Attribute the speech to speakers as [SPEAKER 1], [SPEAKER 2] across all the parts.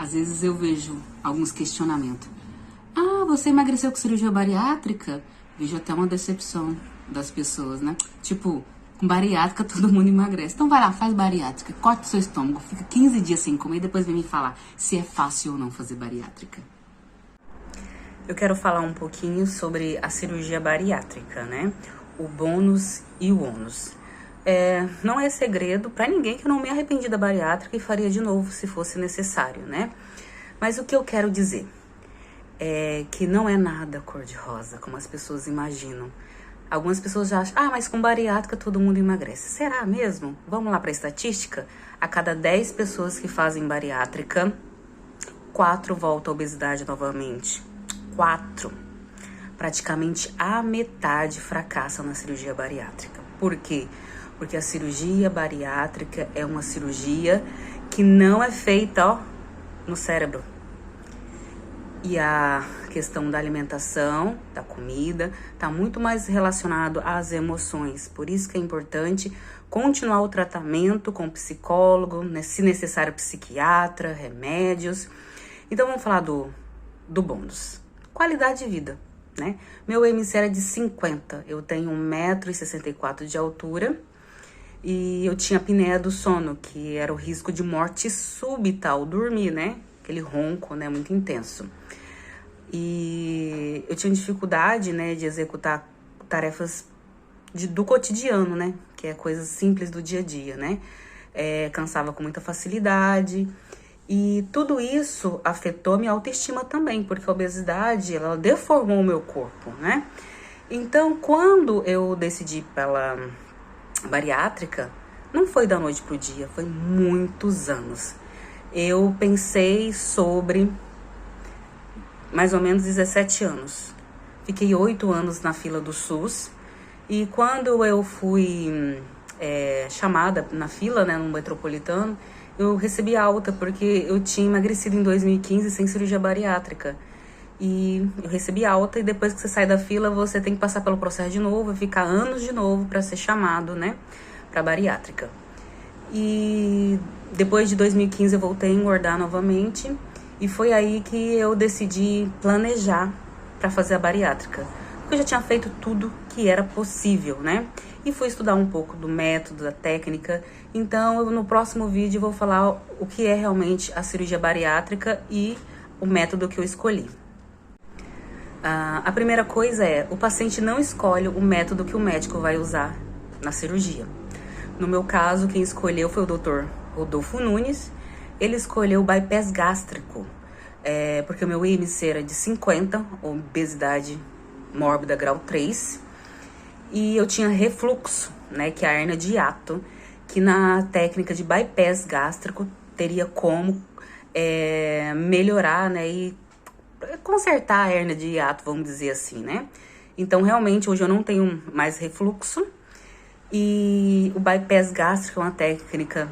[SPEAKER 1] Às vezes eu vejo alguns questionamentos. Ah, você emagreceu com cirurgia bariátrica? Vejo até uma decepção das pessoas, né? Tipo, com bariátrica todo mundo emagrece. Então vai lá, faz bariátrica, corta o seu estômago, fica 15 dias sem comer e depois vem me falar se é fácil ou não fazer bariátrica. Eu quero falar um pouquinho sobre a cirurgia bariátrica, né? O bônus e o ônus. Não é segredo pra ninguém que eu não me arrependi da bariátrica e faria de novo se fosse necessário, né? Mas o que eu quero dizer é que não é nada cor-de-rosa, como as pessoas imaginam. Algumas pessoas já acham, mas com bariátrica todo mundo emagrece. Será mesmo? Vamos lá pra estatística? A cada 10 pessoas que fazem bariátrica, 4 voltam à obesidade novamente. 4. Praticamente a metade fracassam na cirurgia bariátrica. Por quê? Porque a cirurgia bariátrica é uma cirurgia que não é feita, no cérebro. E a questão da alimentação, da comida, está muito mais relacionado às emoções. Por isso que é importante continuar o tratamento com psicólogo, né, se necessário psiquiatra, remédios. Então vamos falar do bônus. Qualidade de vida, né? Meu IMC era de 50, eu tenho 1,64 m de altura e eu tinha apneia do sono, que era o risco de morte súbita ao dormir, né? Aquele ronco, né, muito intenso. E eu tinha dificuldade, né, de executar tarefas do cotidiano, né? Que é coisas simples do dia a dia, né? Cansava com muita facilidade. E tudo isso afetou minha autoestima também, porque a obesidade, ela deformou o meu corpo, né? Então, quando eu decidi pela bariátrica, não foi da noite pro dia, foi muitos anos. Eu pensei sobre mais ou menos 17 anos. Fiquei 8 anos na fila do SUS. E quando eu fui chamada na fila, né, no metropolitano, eu recebi alta porque eu tinha emagrecido em 2015 sem cirurgia bariátrica. E eu recebi alta e depois que você sai da fila, você tem que passar pelo processo de novo e ficar anos de novo para ser chamado, né, para bariátrica. E depois de 2015 eu voltei a engordar novamente e foi aí que eu decidi planejar para fazer a bariátrica. Porque eu já tinha feito tudo que era possível, né? E fui estudar um pouco do método, da técnica. Então, no próximo vídeo eu vou falar o que é realmente a cirurgia bariátrica e o método que eu escolhi. A primeira coisa o paciente não escolhe o método que o médico vai usar na cirurgia. No meu caso, quem escolheu foi o Dr. Rodolfo Nunes. Ele escolheu o bypass gástrico, porque o meu IMC era de 50, obesidade mórbida grau 3, e eu tinha refluxo, né, que é a hérnia de hiato, que na técnica de bypass gástrico teria como melhorar, né, e consertar a hérnia de hiato, vamos dizer assim, né? Então, realmente, hoje eu não tenho mais refluxo, e o bypass gástrico é uma técnica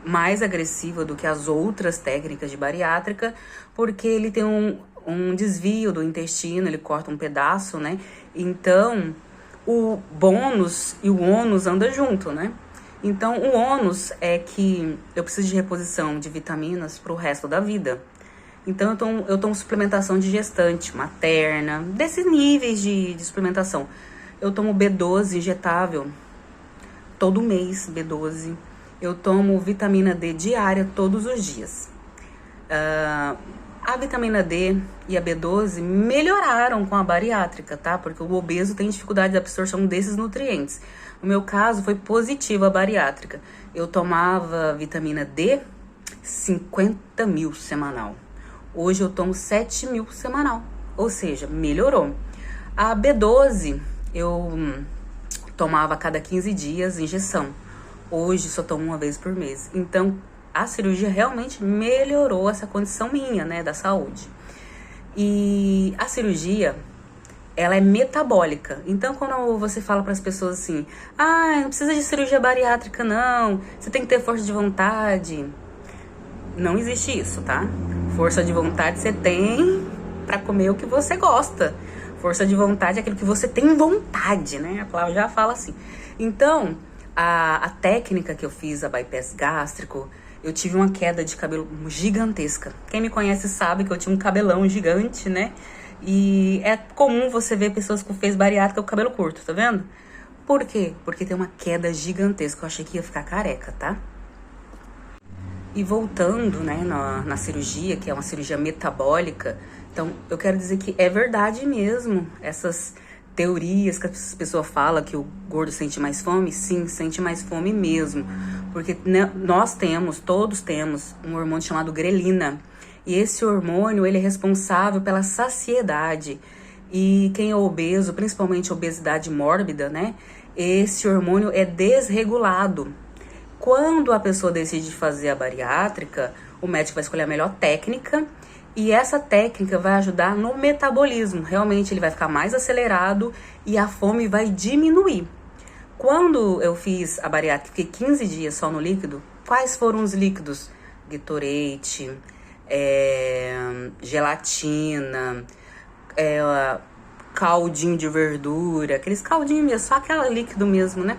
[SPEAKER 1] mais agressiva do que as outras técnicas de bariátrica, porque ele tem um desvio do intestino, ele corta um pedaço, né? Então, o bônus e o ônus andam junto, né? Então, o ônus é que eu preciso de reposição de vitaminas pro resto da vida. Então, eu tomo suplementação de gestante, materna, desses níveis de suplementação. Eu tomo B12 injetável todo mês, B12. Eu tomo vitamina D diária todos os dias. A vitamina D e a B12 melhoraram com a bariátrica, tá? Porque o obeso tem dificuldade de absorção desses nutrientes. No meu caso, foi positiva a bariátrica. Eu tomava vitamina D 50 mil semanal. Hoje eu tomo 7 mil semanal. Ou seja, melhorou. A B12 eu tomava a cada 15 dias injeção. Hoje só tomo uma vez por mês. Então, a cirurgia realmente melhorou essa condição minha, né, da saúde. E a cirurgia, ela é metabólica. Então, quando você fala para as pessoas assim, não precisa de cirurgia bariátrica, não, você tem que ter força de vontade. Não existe isso, tá? Força de vontade você tem para comer o que você gosta. Força de vontade é aquilo que você tem vontade, né? A palavra já fala assim. Então, a técnica que eu fiz, a bypass gástrico, eu tive uma queda de cabelo gigantesca. Quem me conhece sabe que eu tinha um cabelão gigante, né? E é comum você ver pessoas com fez bariátrica com cabelo curto, tá vendo? Por quê? Porque tem uma queda gigantesca. Eu achei que ia ficar careca, tá? E voltando, né, na cirurgia, que é uma cirurgia metabólica, então eu quero dizer que é verdade mesmo essas teorias que as pessoas falam que o gordo sente mais fome. Sim, sente mais fome mesmo. Porque né, todos temos um hormônio chamado grelina. E esse hormônio, ele é responsável pela saciedade. E quem é obeso, principalmente obesidade mórbida, né? Esse hormônio é desregulado. Quando a pessoa decide fazer a bariátrica, o médico vai escolher a melhor técnica e essa técnica vai ajudar no metabolismo. Realmente ele vai ficar mais acelerado e a fome vai diminuir. Quando eu fiz a bariátrica, fiquei 15 dias só no líquido. Quais foram os líquidos? Gatorade, gelatina, caldinho de verdura, aqueles caldinhos mesmo, só aquele líquido mesmo, né?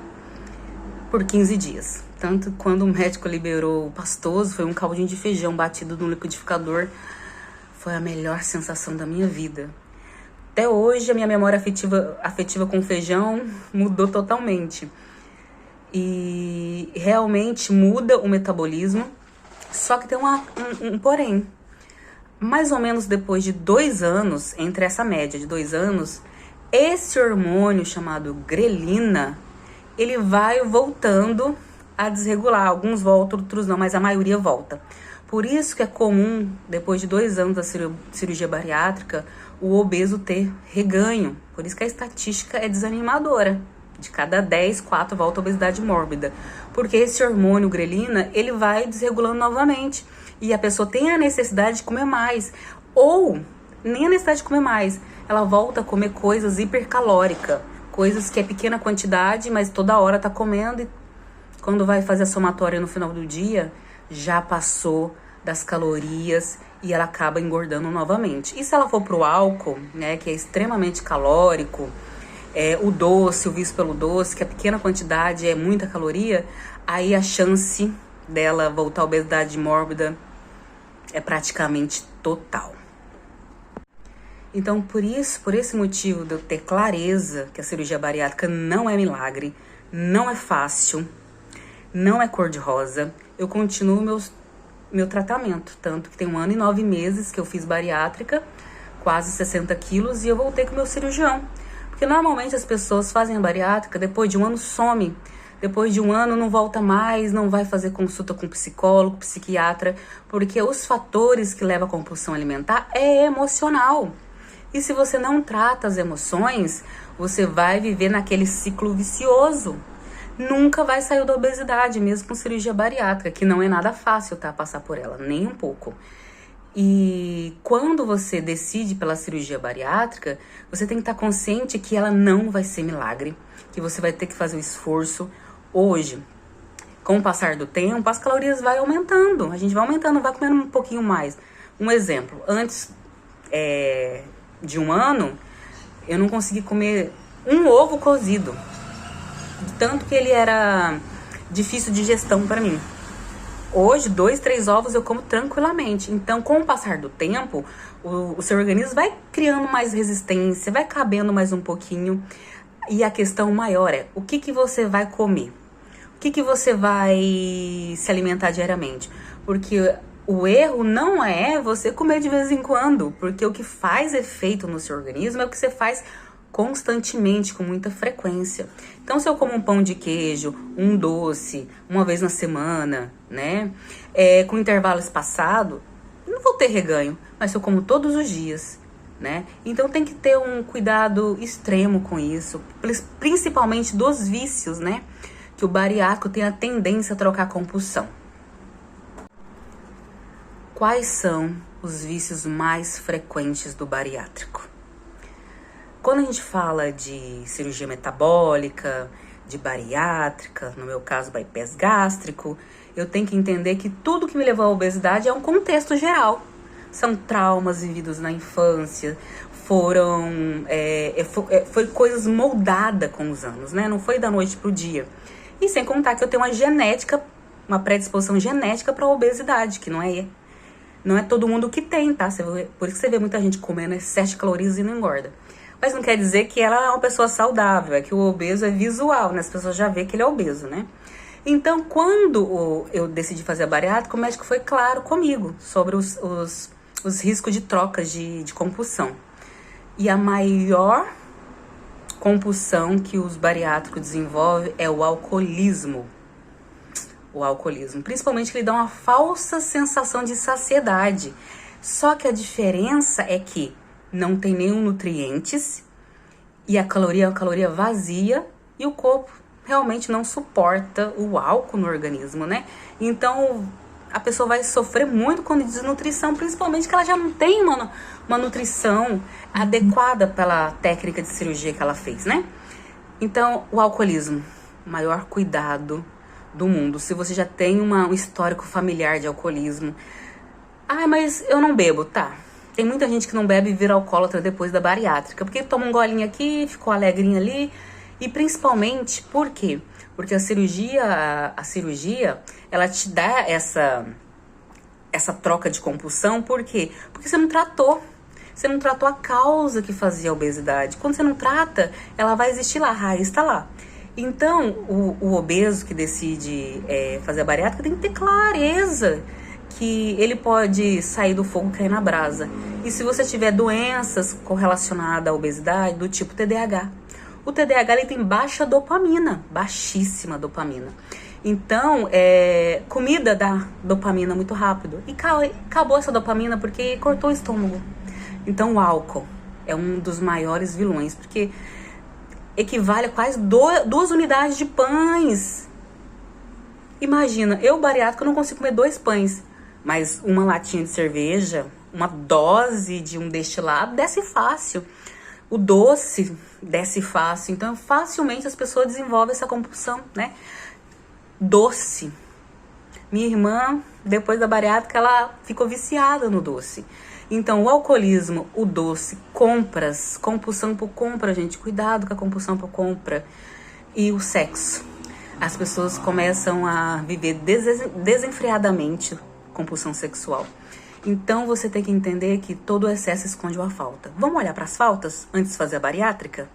[SPEAKER 1] Por 15 dias. Tanto quando o médico liberou o pastoso, foi um caldinho de feijão batido no liquidificador. Foi a melhor sensação da minha vida. Até hoje, a minha memória afetiva com feijão mudou totalmente. E realmente muda o metabolismo. Só que tem um porém. Mais ou menos depois de 2 anos, entre essa média de 2 anos, esse hormônio chamado grelina, ele vai voltando a desregular. Alguns voltam, outros não, mas a maioria volta. Por isso que é comum, depois de 2 anos da cirurgia bariátrica, o obeso ter reganho. Por isso que a estatística é desanimadora. De cada 10, 4 volta a obesidade mórbida. Porque esse hormônio grelina, ele vai desregulando novamente. E a pessoa tem a necessidade de comer mais. Ou nem a necessidade de comer mais. Ela volta a comer coisas hipercalóricas. Coisas que é pequena quantidade, mas toda hora tá comendo. E quando vai fazer a somatória no final do dia, já passou das calorias e ela acaba engordando novamente. E se ela for pro álcool, né, que é extremamente calórico, o doce, o vício pelo doce, que a pequena quantidade é muita caloria, aí a chance dela voltar à obesidade mórbida é praticamente total. Então, por esse motivo de eu ter clareza que a cirurgia bariátrica não é milagre, não é fácil, não é cor-de-rosa, eu continuo meu tratamento. Tanto que tem 1 ano e 9 meses que eu fiz bariátrica, quase 60 quilos, e eu voltei com o meu cirurgião. Porque normalmente as pessoas fazem a bariátrica, depois de 1 ano some. Depois de 1 ano não volta mais, não vai fazer consulta com psicólogo, psiquiatra, porque os fatores que levam à compulsão alimentar é emocional. E se você não trata as emoções, você vai viver naquele ciclo vicioso. Nunca vai sair da obesidade, mesmo com cirurgia bariátrica, que não é nada fácil, tá? Passar por ela, nem um pouco. E quando você decide pela cirurgia bariátrica, você tem que estar consciente que ela não vai ser milagre, que você vai ter que fazer o esforço hoje. Com o passar do tempo, as calorias vai aumentando, a gente vai aumentando, vai comendo um pouquinho mais. Um exemplo, antes de 1 ano, eu não consegui comer um ovo cozido, tanto que ele era difícil de digestão para mim. Hoje, 2, 3 ovos eu como tranquilamente. Então, com o passar do tempo, o seu organismo vai criando mais resistência, vai cabendo mais um pouquinho. E a questão maior é, o que você vai comer? O que você vai se alimentar diariamente? Porque o erro não é você comer de vez em quando, porque o que faz efeito no seu organismo é o que você faz constantemente, com muita frequência. Então, se eu como um pão de queijo, um doce, uma vez na semana, né, com intervalo espaçado, não vou ter reganho, mas se eu como todos os dias, né, então tem que ter um cuidado extremo com isso, principalmente dos vícios, né, que o bariátrico tem a tendência a trocar compulsão. Quais são os vícios mais frequentes do bariátrico? Quando a gente fala de cirurgia metabólica, de bariátrica, no meu caso bypass gástrico, eu tenho que entender que tudo que me levou à obesidade é um contexto geral. São traumas vividos na infância, foi coisas moldadas com os anos, né? Não foi da noite pro dia. E sem contar que eu tenho uma genética uma predisposição genética para obesidade, que não é todo mundo que tem, tá? Por isso que você vê muita gente comendo excesso de calorias e não engorda. Mas não quer dizer que ela é uma pessoa saudável, é que o obeso é visual, né? As pessoas já veem que ele é obeso, né? Então, quando eu decidi fazer a bariátrica, o médico foi claro comigo sobre os riscos de trocas de compulsão. E a maior compulsão que os bariátricos desenvolvem é o alcoolismo. O alcoolismo, principalmente que ele dá uma falsa sensação de saciedade. Só que a diferença é que não tem nenhum nutrientes e a caloria é uma caloria vazia e o corpo realmente não suporta o álcool no organismo, né? Então a pessoa vai sofrer muito com desnutrição, principalmente que ela já não tem uma nutrição adequada pela técnica de cirurgia que ela fez, né? Então o alcoolismo, maior cuidado do mundo. Se você já tem um histórico familiar de alcoolismo. Ah, mas eu não bebo, tá? Tem muita gente que não bebe e vira alcoólatra depois da bariátrica, porque toma um golinho aqui, ficou alegrinho ali. E principalmente, por quê? Porque a cirurgia, ela te dá essa troca de compulsão, por quê? Porque você não tratou. Você não tratou a causa que fazia a obesidade. Quando você não trata, ela vai existir lá, a raiz está lá. Então, o obeso que decide fazer a bariátrica tem que ter clareza que ele pode sair do fogo e cair na brasa. E se você tiver doenças correlacionadas à obesidade, do tipo TDAH, o TDAH ele tem baixa dopamina, baixíssima dopamina. Então, comida dá dopamina muito rápido. E acabou essa dopamina porque cortou o estômago. Então, o álcool é um dos maiores vilões, porque equivale a quase 2 unidades de pães. Imagina, eu bariátrica não consigo comer 2 pães, mas uma latinha de cerveja, uma dose de um destilado desce fácil. O doce desce fácil, então facilmente as pessoas desenvolvem essa compulsão, né? Doce. Minha irmã, depois da bariátrica, ela ficou viciada no doce. Então, o alcoolismo, o doce, compras, compulsão por compra, gente, cuidado com a compulsão por compra. E o sexo. As pessoas começam a viver desenfreadamente compulsão sexual. Então, você tem que entender que todo excesso esconde uma falta. Vamos olhar para as faltas antes de fazer a bariátrica?